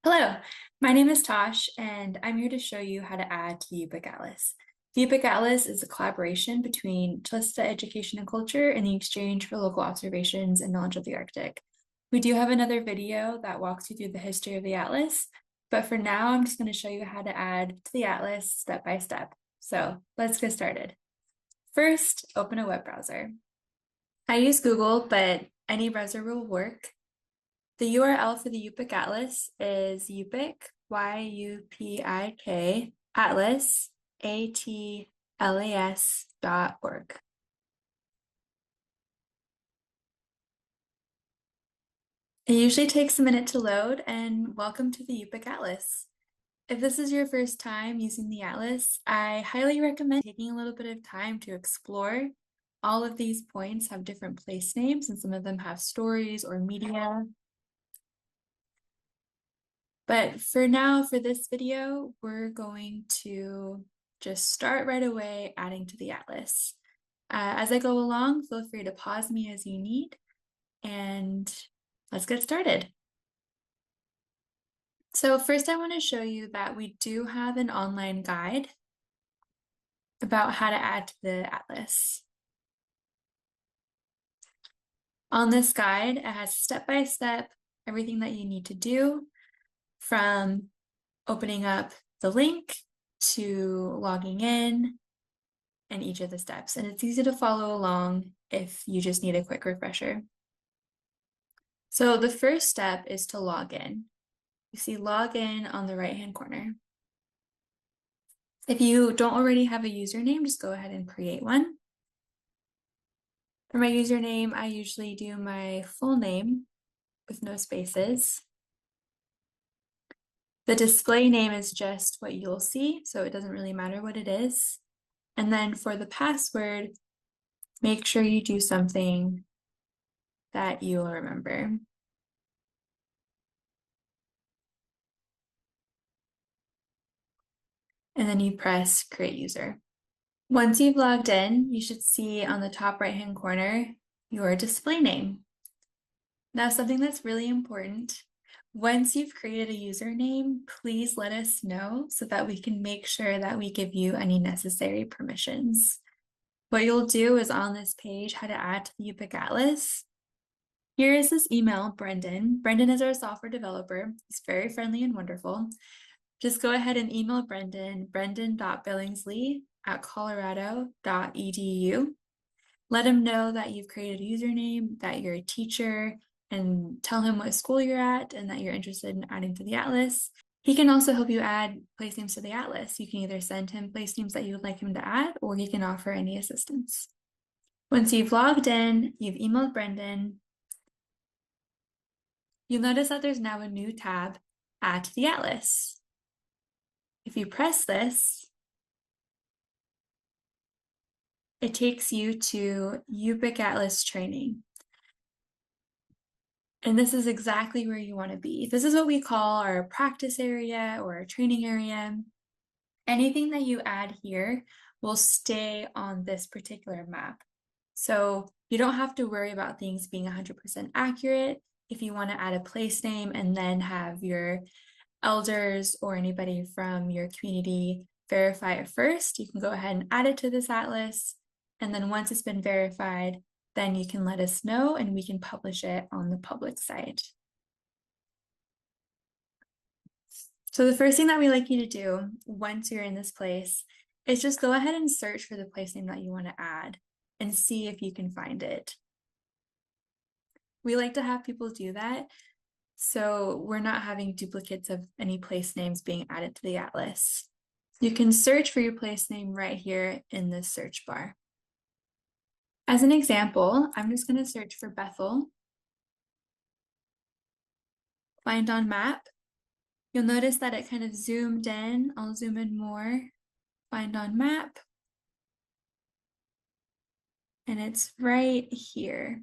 Hello, my name is Tosh, and I'm here to show you how to add to the Yupik Atlas. The Yupik Atlas is a collaboration between Tlista Education and Culture and the Exchange for Local Observations and Knowledge of the Arctic. We do have another video that walks you through the history of the Atlas, but for now, I'm just going to show you how to add to the Atlas step by step. So let's get started. First, open a web browser. I use Google, but any browser will work. The URL for the Yupik Atlas is Yupik, Y-U-P-I-K, Atlas, ATLAS.org. It usually takes a minute to load, and welcome to the Yupik Atlas. If this is your first time using the Atlas, I highly recommend taking a little bit of time to explore. All of these points have different place names, and some of them have stories or media. But for now, for this video, we're going to just start right away adding to the Atlas. As I go along, feel free to pause me as you need, and let's get started. So first I want to show you that we do have an online guide about how to add to the Atlas. On this guide, it has step-by-step everything that you need to do, from opening up the link to logging in and each of the steps. And it's easy to follow along if you just need a quick refresher. So the first step is to log in. You see log in on the right-hand corner. If you don't already have a username, just go ahead and create one. For my username, I usually do my full name with no spaces. The display name is just what you'll see, so it doesn't really matter what it is. And then for the password, make sure you do something that you'll remember. And then you press create user. Once you've logged in, you should see on the top right-hand corner your display name. Now, something that's really important, once you've created a username, please let us know so that we can make sure that we give you any necessary permissions. What you'll do is on this page, how to add to the Yupik Atlas. Here is this email, Brendan. Brendan is our software developer. He's very friendly and wonderful. Just go ahead and email Brendan, brendan.billingsley@colorado.edu. Let him know that you've created a username, that you're a teacher, and tell him what school you're at and that you're interested in adding to the Atlas. He can also help you add place names to the Atlas. You can either send him place names that you would like him to add, or he can offer any assistance. Once you've logged in, you've emailed Brendan, you'll notice that there's now a new tab, Add to the Atlas. If you press this, it takes you to Yupik Atlas training. And this is exactly where you want to be. This is what we call our practice area or our training area. Anything that you add here will stay on this particular map. So you don't have to worry about things being 100% accurate. If you want to add a place name and then have your elders or anybody from your community verify it first, you can go ahead and add it to this atlas. And then once it's been verified, then you can let us know and we can publish it on the public site. So the first thing that we like you to do once you're in this place is just go ahead and search for the place name that you want to add and see if you can find it. We like to have people do that, so we're not having duplicates of any place names being added to the atlas. You can search for your place name right here in this search bar. As an example, I'm just going to search for Bethel. Find on map. You'll notice that it kind of zoomed in. I'll zoom in more. Find on map. And it's right here.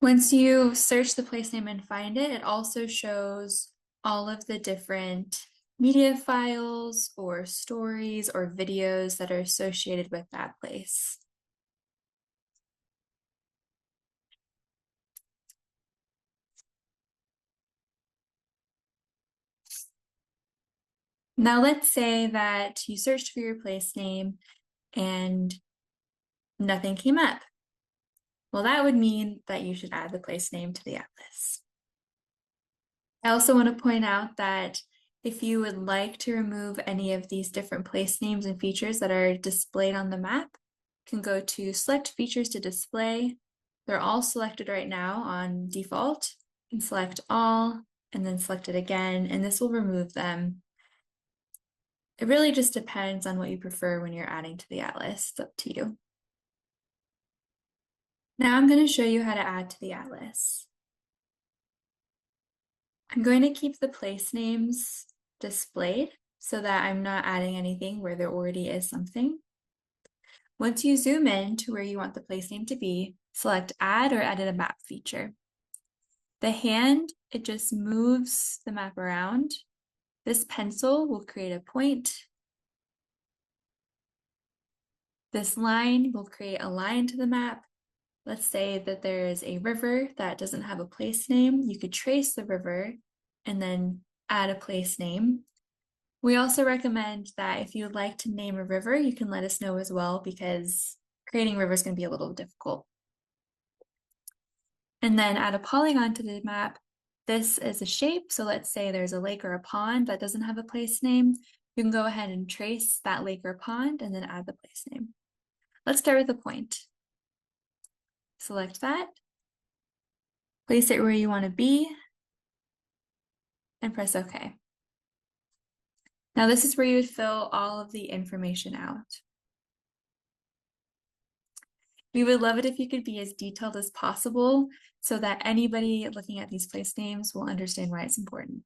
Once you search the place name and find it, it also shows all of the different media files or stories or videos that are associated with that place. Now let's say that you searched for your place name and nothing came up. Well, that would mean that you should add the place name to the atlas. I also want to point out that if you would like to remove any of these different place names and features that are displayed on the map, you can go to Select Features to Display. They're all selected right now on default. You can select all and then select it again, and this will remove them. It really just depends on what you prefer when you're adding to the atlas. It's up to you. Now I'm going to show you how to add to the atlas. I'm going to keep the place names displayed so that I'm not adding anything where there already is something. Once you zoom in to where you want the place name to be, select Add or Edit a Map feature. The hand, it just moves the map around. This pencil will create a point. This line will create a line to the map. Let's say that there is a river that doesn't have a place name. You could trace the river and then add a place name. We also recommend that if you would like to name a river, you can let us know as well, because creating rivers can be a little difficult. And then add a polygon to the map. This is a shape, so let's say there's a lake or a pond that doesn't have a place name. You can go ahead and trace that lake or pond and then add the place name. Let's start with a point. Select that, place it where you want to be, and press OK. Now this is where you would fill all of the information out. We would love it if you could be as detailed as possible so that anybody looking at these place names will understand why it's important.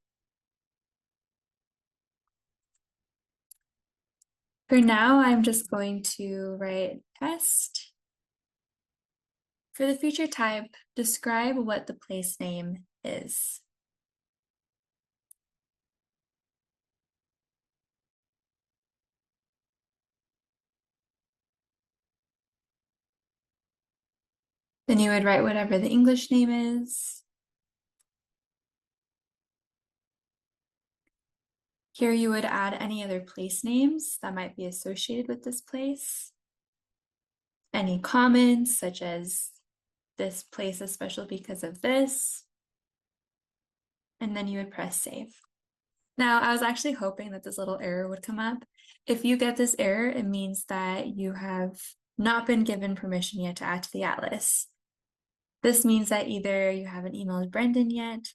For now, I'm just going to write test. For the feature type, describe what the place name is. Then you would write whatever the English name is. Here you would add any other place names that might be associated with this place. Any comments such as this place is special because of this. And then you would press save. Now, I was actually hoping that this little error would come up. If you get this error, it means that you have not been given permission yet to add to the atlas. This means that either you haven't emailed Brendan yet,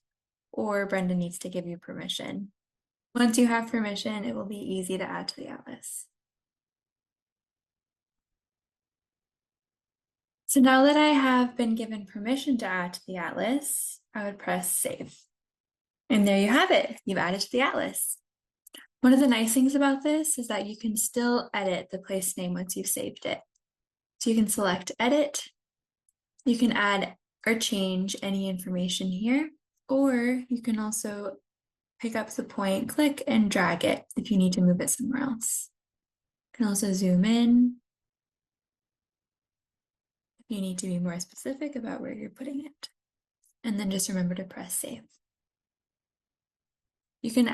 or Brendan needs to give you permission. Once you have permission, it will be easy to add to the atlas. So now that I have been given permission to add to the atlas, I would press save. And there you have it. You've added to the atlas. One of the nice things about this is that you can still edit the place name once you've saved it. So you can select edit. You can add or change any information here, or you can also pick up the point, click and drag it if you need to move it somewhere else. You can also zoom in if you need to be more specific about where you're putting it. And then just remember to press save. You can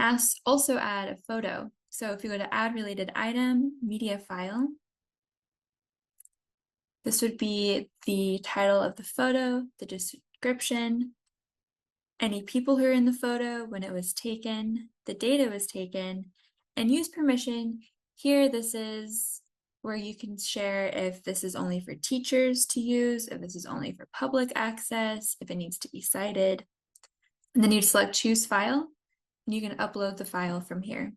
also add a photo. So if you go to add related item, media file, this would be the title of the photo, the description, any people who are in the photo, when it was taken, the date it was taken, and use permission. Here, this is where you can share if this is only for teachers to use, if this is only for public access, if it needs to be cited. And then you select choose file, and you can upload the file from here.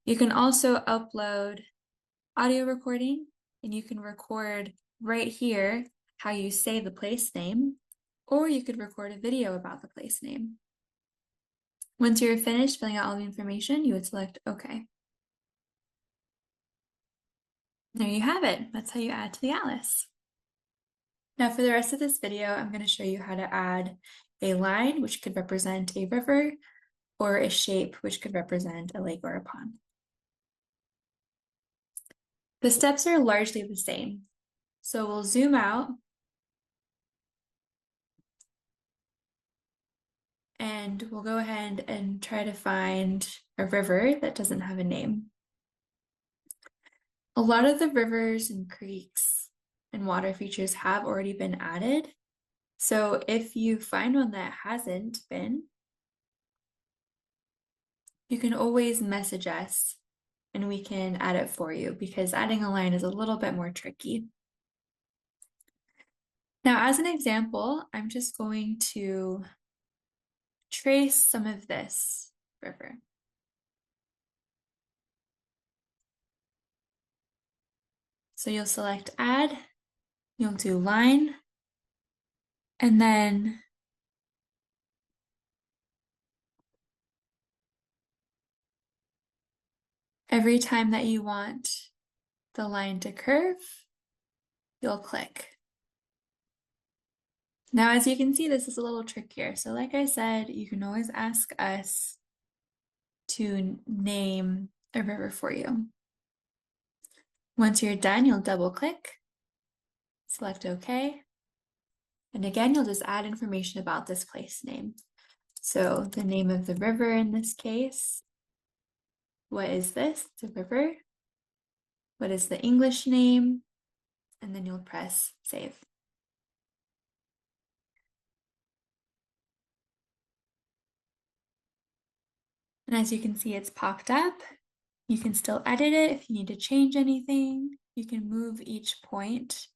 You can also upload audio recording, and you can record right here how you say the place name, or you could record a video about the place name. Once you're finished filling out all the information, you would select OK. There you have it. That's how you add to the atlas. Now for the rest of this video, I'm going to show you how to add a line, which could represent a river, or a shape which could represent a lake or a pond. The steps are largely the same. So we'll zoom out and we'll go ahead and try to find a river that doesn't have a name. A lot of the rivers and creeks and water features have already been added. So if you find one that hasn't been, you can always message us and we can add it for you, because adding a line is a little bit more tricky. Now, as an example, I'm just going to trace some of this river. So you'll select add, you'll do line, and then every time that you want the line to curve, you'll click. Now, as you can see, this is a little trickier. So like I said, you can always ask us to name a river for you. Once you're done, you'll double click, select OK. And again, you'll just add information about this place name. So the name of the river in this case. What is this? The river. What is the English name? And then you'll press save. And as you can see, it's popped up. You can still edit it if you need to change anything. You can move each point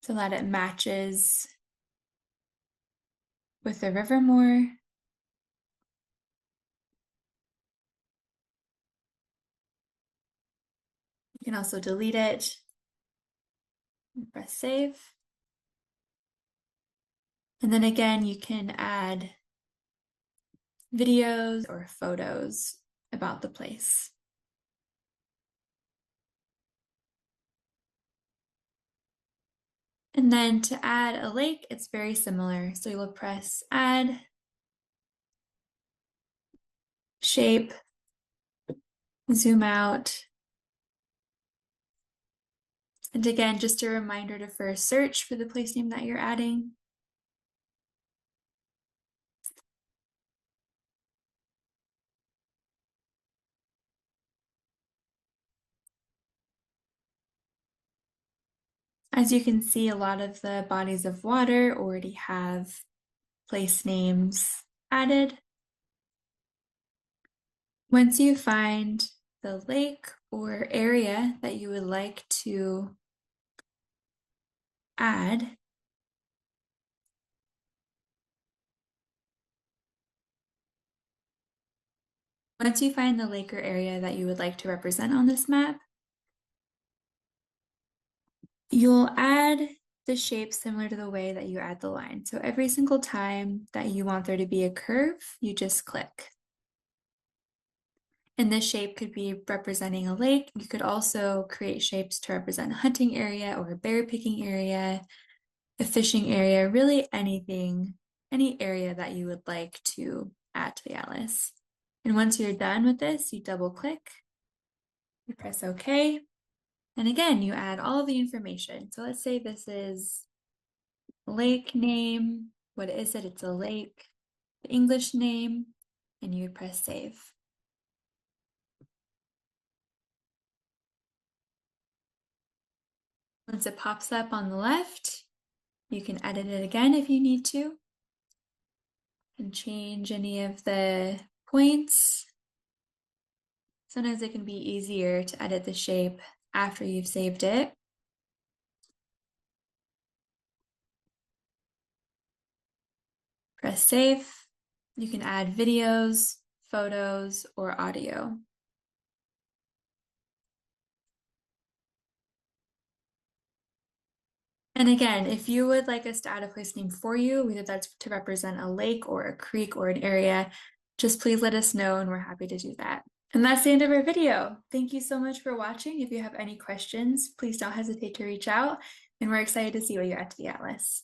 so that it matches with the river more. You can also delete it and press save. And then again, you can add videos or photos about the place. And then to add a lake, it's very similar. So you'll press add, shape, zoom out. And again, just a reminder to first search for the place name that you're adding. As you can see, a lot of the bodies of water already have place names added. Once you find the lake or area that you would like to add, once you find the lake or area that you would like to represent on this map, you'll add the shape similar to the way that you add the line. So every single time that you want there to be a curve, you just click. And this shape could be representing a lake. You could also create shapes to represent a hunting area or a berry picking area, a fishing area, really anything, any area that you would like to add to the atlas. And once you're done with this, you double click, you press OK. And again, you add all of the information. So let's say this is lake name. What is it? It's a lake. The English name, and you would press save. Once it pops up on the left, you can edit it again if you need to and change any of the points. Sometimes it can be easier to edit the shape after you've saved it. Press save. You can add videos, photos, or audio. And again, if you would like us to add a place name for you, whether that's to represent a lake or a creek or an area, just please let us know and we're happy to do that. And that's the end of our video. Thank you so much for watching. If you have any questions, please don't hesitate to reach out, and we're excited to see what you add to the atlas.